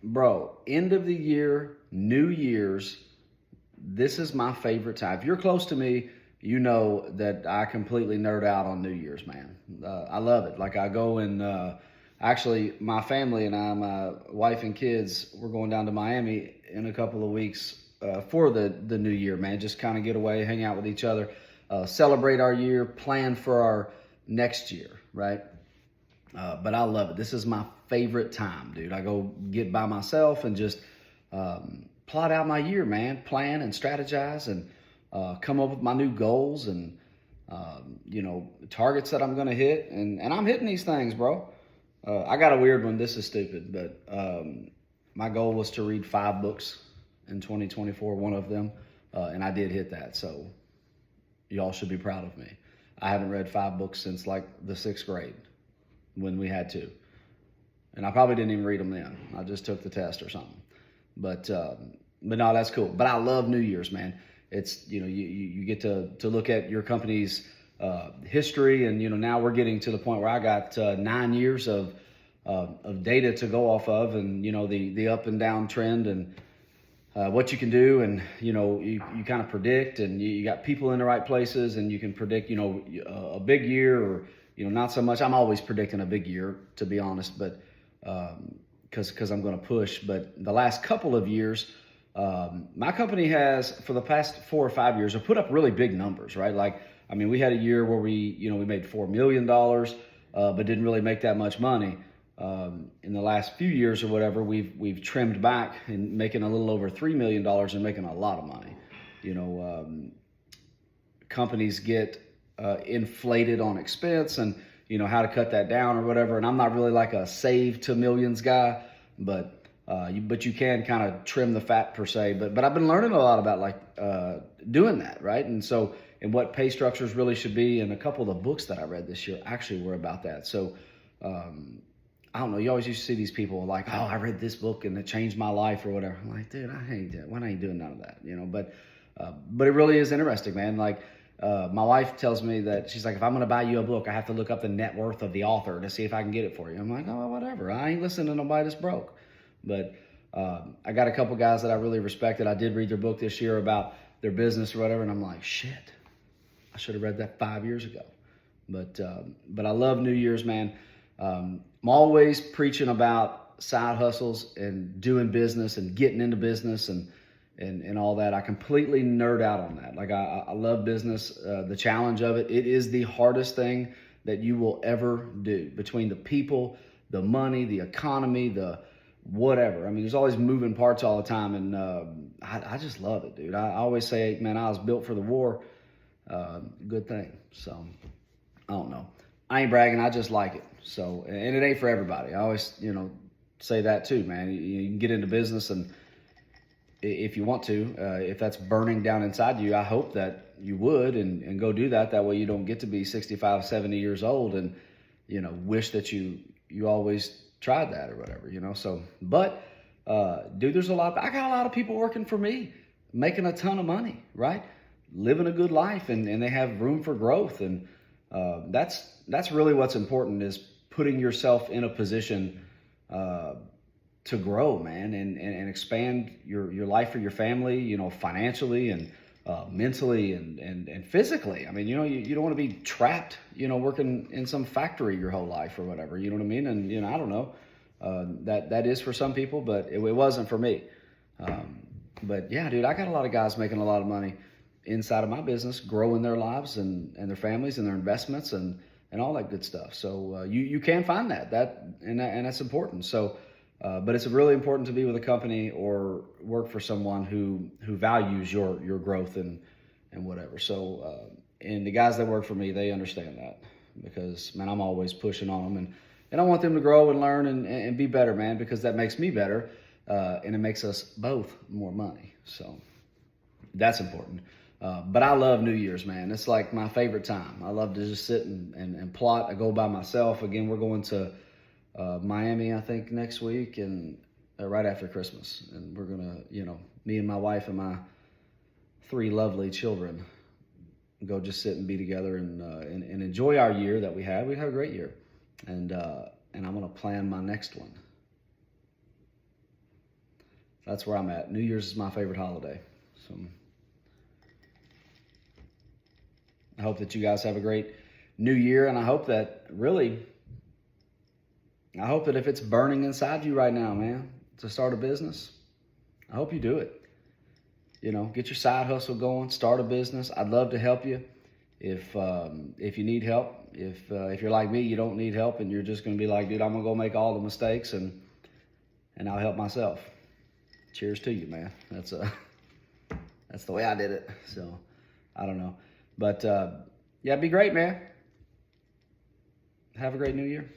Bro, end of the year, New Year's, this is my favorite time. If you're close to me, you know that I completely nerd out on New Year's, man. I love it. Like I go and actually, my family and I, my wife and kids, we're going down to Miami in a couple of weeks for the new year, man. Just kind of get away, hang out with each other, celebrate our year, plan for our next year, right? But I love it. This is my favorite time, dude. I go get by myself and just plot out my year, man. Plan and strategize and come up with my new goals and targets that I'm gonna hit. And I'm hitting these things, bro. I got a weird one. This is stupid, but my goal was to read 5 books in 2024. One of them, and I did hit that. So y'all should be proud of me. I haven't read 5 books since like the 6th grade when we had to. And I probably didn't even read them then. I just took the test or something. But no, that's cool. But I love New Year's, man. It's, you get to look at your company's history, and now we're getting to the point where I got 9 years of data to go off of, and the up and down trend, and what you can do, and you kind of predict, and you got people in the right places, and you can predict a big year, or not so much. I'm always predicting a big year, to be honest, but because I'm going to push. But the last couple of years, my company has, for the past 4 or 5 years, have put up really big numbers, right? Like, I mean, we had a year where we made $4 million, but didn't really make that much money. In the last few years or whatever, we've trimmed back and making a little over $3 million and making a lot of money. Companies get inflated on expense, and how to cut that down or whatever. And I'm not really like a save to millions guy, but you can kind of trim the fat per se. But I've been learning a lot about doing that, right? And what pay structures really should be. And a couple of the books that I read this year actually were about that. So I don't know. You always used to see these people like, oh, I read this book and it changed my life or whatever. I'm like, dude, I ain't doing none of that, But it really is interesting, man. Like, my wife tells me that she's like, if I'm going to buy you a book, I have to look up the net worth of the author to see if I can get it for you. I'm like, oh, whatever. I ain't listening to nobody that's broke. But I got a couple guys that I really respected. I did read their book this year about their business or whatever, and I'm like, shit, I should have read that 5 years ago. But I love New Year's, man. I'm always preaching about side hustles and doing business and getting into business and all that. I completely nerd out on that. Like, I love business, the challenge of it. It is the hardest thing that you will ever do, between the people, the money, the economy, the whatever. I mean, there's always moving parts all the time, and I just love it, dude. I always say, man, I was built for the war. Good thing. So I don't know. I ain't bragging. I just like it. So, and it ain't for everybody. I always, say that too, man. You can get into business, and if you want to, if that's burning down inside you, I hope that you would and go do that. That way you don't get to be 65, 70 years old and, wish that you always tried that or whatever, So, but, dude, I got a lot of people working for me, making a ton of money, right? Living a good life, and they have room for growth. And that's really what's important, is putting yourself in a position to grow, man, and expand your life for your family, financially and mentally and physically. I mean, you don't want to be trapped, working in some factory your whole life or whatever. You know what I mean? And I don't know. That is for some people, but it wasn't for me. But yeah, dude, I got a lot of guys making a lot of money inside of my business, growing their lives and their families and their investments and all that good stuff. So you can find that and that's important. So, but it's really important to be with a company or work for someone who values your growth and whatever. So, and the guys that work for me, they understand that, because, man, I'm always pushing on them, and I want them to grow and learn and be better, man, because that makes me better, and it makes us both more money. So that's important. But I love New Year's, man. It's like my favorite time. I love to just sit and plot. I go by myself. Again, we're going to Miami, I think, next week, and right after Christmas. And we're going to, me and my wife and my 3 lovely children go just sit and be together and enjoy our year that we had. We had a great year. And I'm going to plan my next one. that's where I'm at. New Year's is my favorite holiday. So I hope that you guys have a great new year, and I hope that if it's burning inside you right now, man, to start a business, I hope you do it. Get your side hustle going, start a business. I'd love to help you. If you need help, if you're like me, you don't need help, and you're just gonna be like, dude, I'm gonna go make all the mistakes and I'll help myself. Cheers to you, man. That's the way I did it. So I don't know, but yeah, be great, man. Have a great new year.